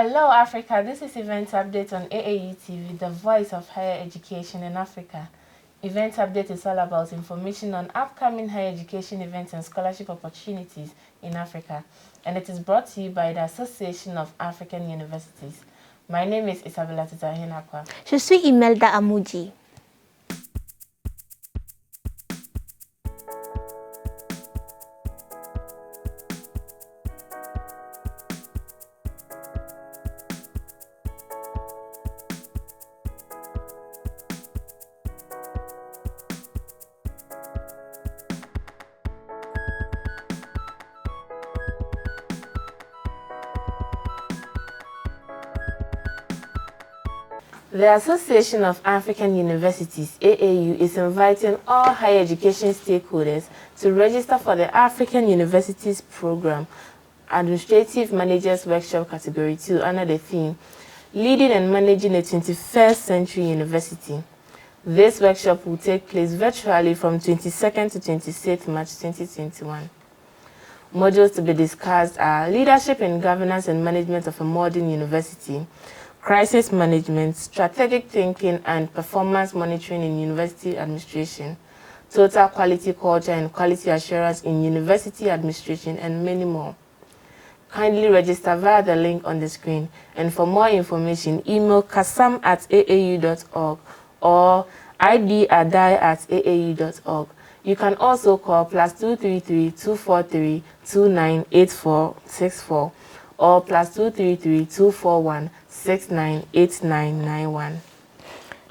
Hello Africa, this is Event Update on AAU TV, the voice of higher education in Africa. Event Update is all about information on upcoming higher education events and scholarship opportunities in Africa, and it is brought to you by the Association of African Universities. My name is Isabella Tutahinakwa. Je suis Imelda Amoudi. The Association of African Universities, AAU, is inviting all higher education stakeholders to register for the African Universities Program Administrative Managers Workshop Category 2 under the theme, Leading and Managing a 21st Century University. This workshop will take place virtually from 22nd to 26th March 2021. Modules to be discussed are Leadership and Governance and Management of a Modern University, Crisis Management, Strategic Thinking and Performance Monitoring in University Administration, Total Quality Culture and Quality Assurance in University Administration, and many more. Kindly register via the link on the screen, and for more information, email kasam@aau.org or id@aau.org. You can also call +233 243 298464 or +233 241 698991.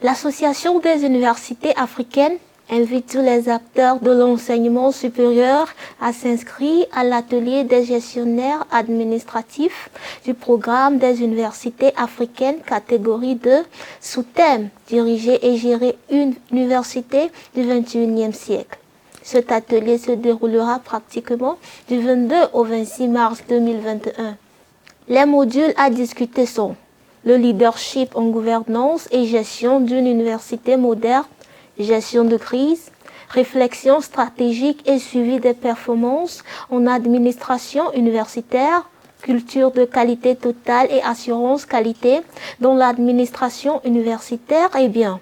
L'Association des universités africaines invite tous les acteurs de l'enseignement supérieur à s'inscrire à l'atelier des gestionnaires administratifs du programme des universités africaines catégorie 2 sous thème Diriger et gérer une université du XXIe siècle. Cet atelier se déroulera pratiquement du 22 au 26 mars 2021. Les modules à discuter sont le leadership en gouvernance et gestion d'une université moderne, gestion de crise, réflexion stratégique et suivi des performances en administration universitaire, culture de qualité totale et assurance qualité dans l'administration universitaire et bien.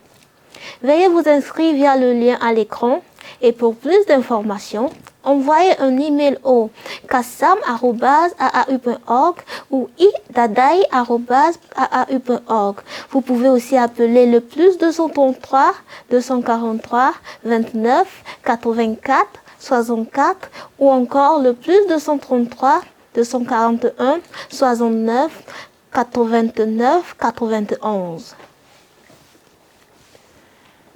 Veuillez vous inscrire via le lien à l'écran et pour plus d'informations, envoyez un email au kassam@aau.org ou idadai@aau.org. Vous pouvez aussi appeler le +233 243 29 84 64 ou encore le +233 241 69 89 91.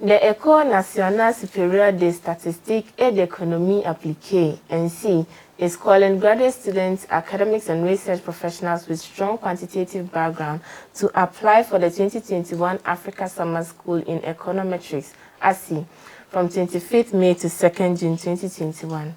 The Ecole Nationale Supérieure de Statistique et d'Économie Appliquée, ENSEA, is calling graduate students, academics and research professionals with strong quantitative background to apply for the 2021 Africa Summer School in Econometrics, ASSE, from 25th May to 2nd June 2021.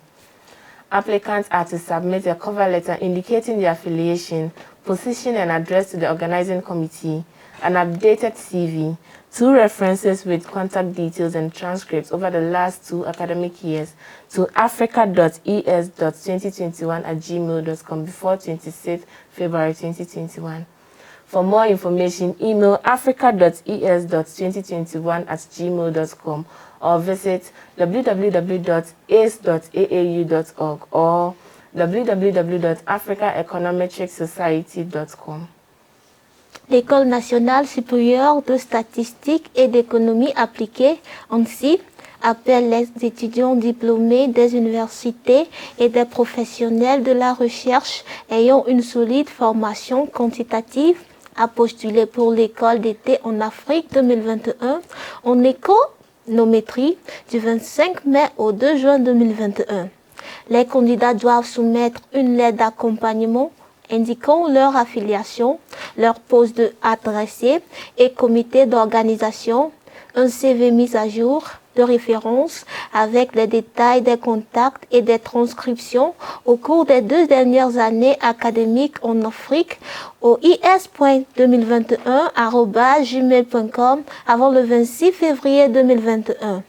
Applicants are to submit a cover letter indicating their affiliation, position and address to the organizing committee, an updated CV, 2 references with contact details and transcripts over the last 2 academic years to africa.es.2021@gmail.com before 26th February 2021. For more information, email africa.es.2021@gmail.com or visit www.ace.aau.org or www.africaeconometricssociety.com. L'École nationale supérieure de statistique et d'économie appliquée, ANSSI, appelle les étudiants diplômés des universités et des professionnels de la recherche ayant une solide formation quantitative à postuler pour l'école d'été en Afrique 2021 en économétrie du 25 mai au 2 juin 2021. Les candidats doivent soumettre une lettre d'accompagnement indiquant leur affiliation, leur poste adressé et comité d'organisation, un CV mis à jour de référence avec les détails des contacts et des transcriptions au cours des 2 dernières années académiques en Afrique au is.2021@gmail.com avant le 26 février 2021.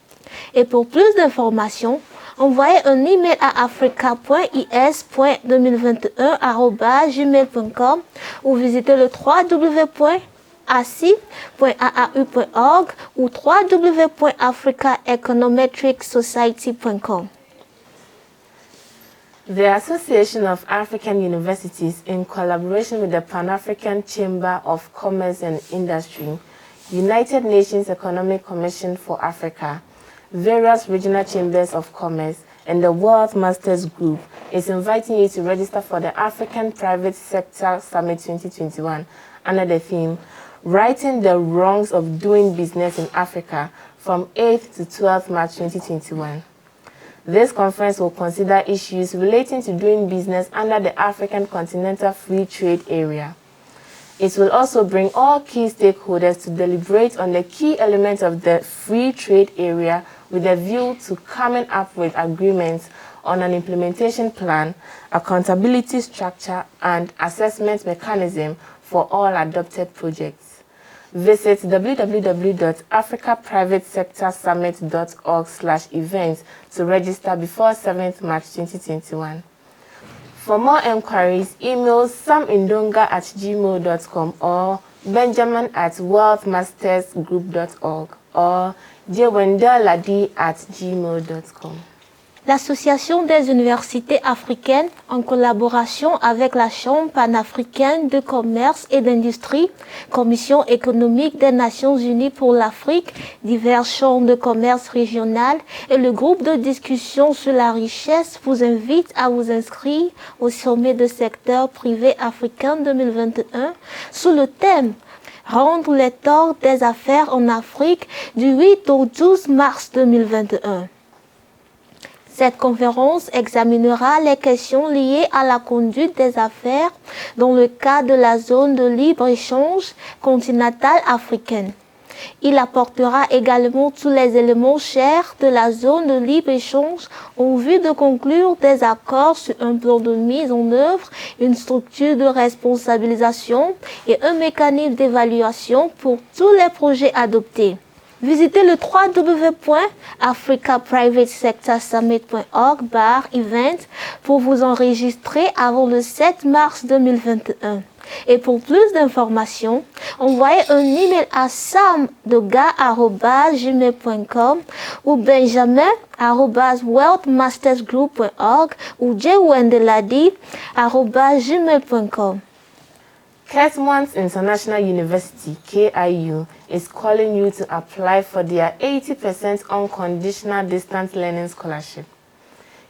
Et pour plus d'informations, envoyez un email à africa.is.2021@gmail.com ou visitez le www.assi.aau.org ou www.africaeconometricssociety.com. The Association of African Universities, in collaboration with the Pan-African Chamber of Commerce and Industry, United Nations Economic Commission for Africa, various regional chambers of commerce, and the World Masters Group, is inviting you to register for the African Private Sector Summit 2021 under the theme, Righting the Wrongs of Doing Business in Africa, from 8th to 12th March 2021. This conference will consider issues relating to doing business under the African Continental Free Trade Area. It will also bring all key stakeholders to deliberate on the key elements of the free trade area with a view to coming up with agreements on an implementation plan, accountability structure, and assessment mechanism for all adopted projects. Visit www.africaprivatesectorsummit.org/events to register before 7th March 2021. For more enquiries, email samindonga@gmail.com or benjamin@worldmastersgroup.org or jwendeladi@gmail.com. L'Association des universités africaines, en collaboration avec la Chambre panafricaine de commerce et d'industrie, Commission économique des Nations unies pour l'Afrique, diverses chambres de commerce régionales et le groupe de discussion sur la richesse vous invitent à vous inscrire au sommet de secteur privé africain 2021 sous le thème Rendre les torts des affaires en Afrique du 8 au 12 mars 2021. Cette conférence examinera les questions liées à la conduite des affaires dans le cadre de la zone de libre-échange continentale africaine. Il apportera également tous les éléments chers de la zone de libre-échange en vue de conclure des accords sur un plan de mise en œuvre, une structure de responsabilisation et un mécanisme d'évaluation pour tous les projets adoptés. Visitez le www.africaprivatesectorsummit.org/event pour vous enregistrer avant le 7 mars 2021. Et pour plus d'informations, envoyez un email à samdoga@gmail.com ou benjamin@worldmastersgroup.org ou jwendeladi@gmail.com. Kesmont International University, KIU, is calling you to apply for their 80% unconditional distance learning scholarship.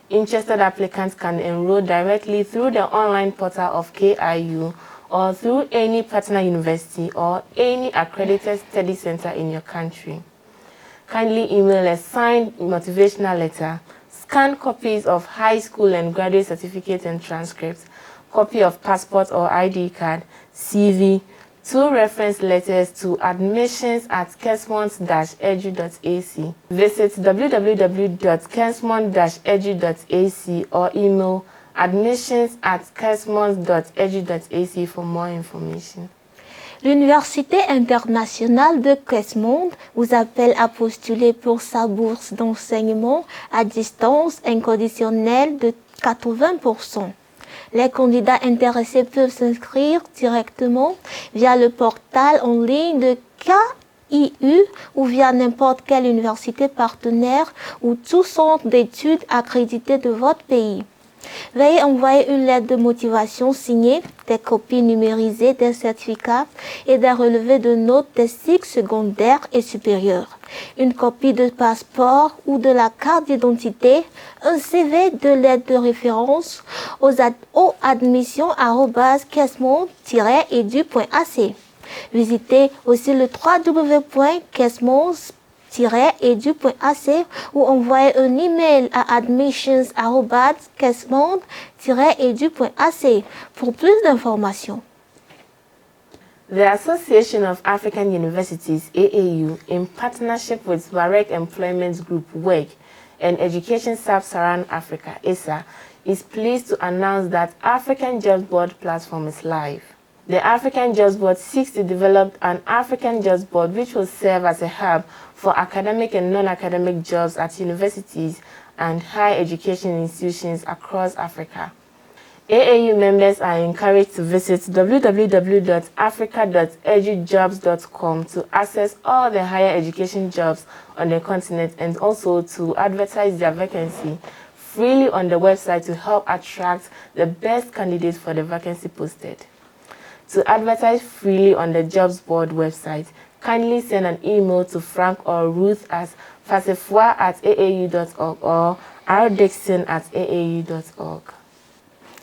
Interested applicants can enroll directly through the online portal of KIU or through any partner university or any accredited study center in your country. Kindly email a signed motivational letter, scanned copies of high school and graduate certificates and transcripts, copy of passport or ID card, CV, 2 reference letters to admissions@kesmont-edu.ac. Visit www.kesmont-edu.ac or email admissions@kesmont.edu.ac for more information. L'Université internationale de Kesmont vous appelle à postuler pour sa bourse d'enseignement à distance inconditionnelle de 80%. Les candidats intéressés peuvent s'inscrire directement via le portal en ligne de KIU ou via n'importe quelle université partenaire ou tout centre d'études accrédité de votre pays. Veuillez envoyer une lettre de motivation signée, des copies numérisées des certificats et des relevés de notes des cycles secondaires et supérieurs, une copie de passeport ou de la carte d'identité, un CV de lettre de référence aux admissions@kesmont-edu.ac. Visitez aussi le www.kesmont-edu.ac ou envoyez un email à admissions@kesmont-edu.ac pour plus d'informations. The Association of African Universities, AAU, in partnership with Direct Employment Group, WEG, and Education Sub-Saharan Africa, ASSE, is pleased to announce that African Jobs Board platform is live. The African Jobs Board seeks to develop an African Jobs Board which will serve as a hub for academic and non-academic jobs at universities and higher education institutions across Africa. AAU members are encouraged to visit www.africa.edujobs.com to access all the higher education jobs on the continent and also to advertise their vacancy freely on the website to help attract the best candidates for the vacancy posted. To advertise freely on the Jobs Board website, kindly send an email to Frank or Ruth at fasefoi@aau.org or rdixon@aau.org.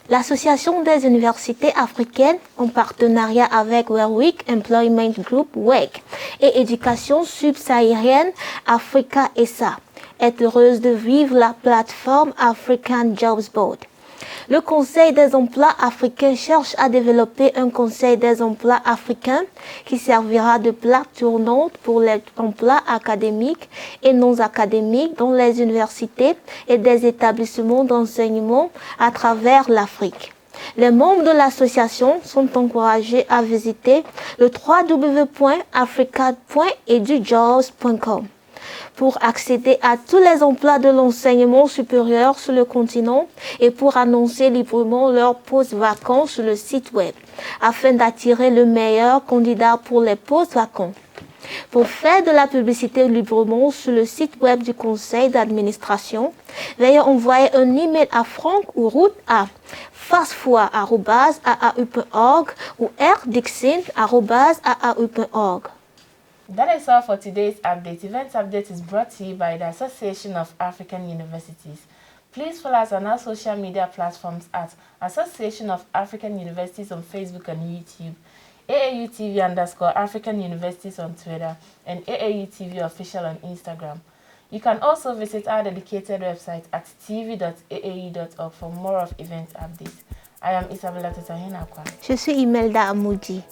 L'Association des universités africaines, en partenariat avec Warwick Employment Group WEG et Éducation subsaharienne Africa ASSE, est heureuse de vivre la plateforme African Jobs Board. Le Conseil des emplois africains cherche à développer un Conseil des emplois africains qui servira de plaque tournante pour les emplois académiques et non académiques dans les universités et des établissements d'enseignement à travers l'Afrique. Les membres de l'association sont encouragés à visiter le www.africa.edujobs.com pour accéder à tous les emplois de l'enseignement supérieur sur le continent et pour annoncer librement leurs postes vacants sur le site web, afin d'attirer le meilleur candidat pour les postes vacants. Pour faire de la publicité librement sur le site web du conseil d'administration, veuillez envoyer un email à Franck ou Ruth à fasefoi@aau.org ou rdixon@aau.org. That is all for today's update. Events Update is brought to you by the Association of African Universities. Please follow us on our social media platforms at Association of African Universities on Facebook and YouTube, AAUTV_African Universities on Twitter, and AAUTV Official on Instagram. You can also visit our dedicated website at tv.aau.org for more of event updates. I am Isabella Tetahinakwa. Je suis Imelda Amoudi.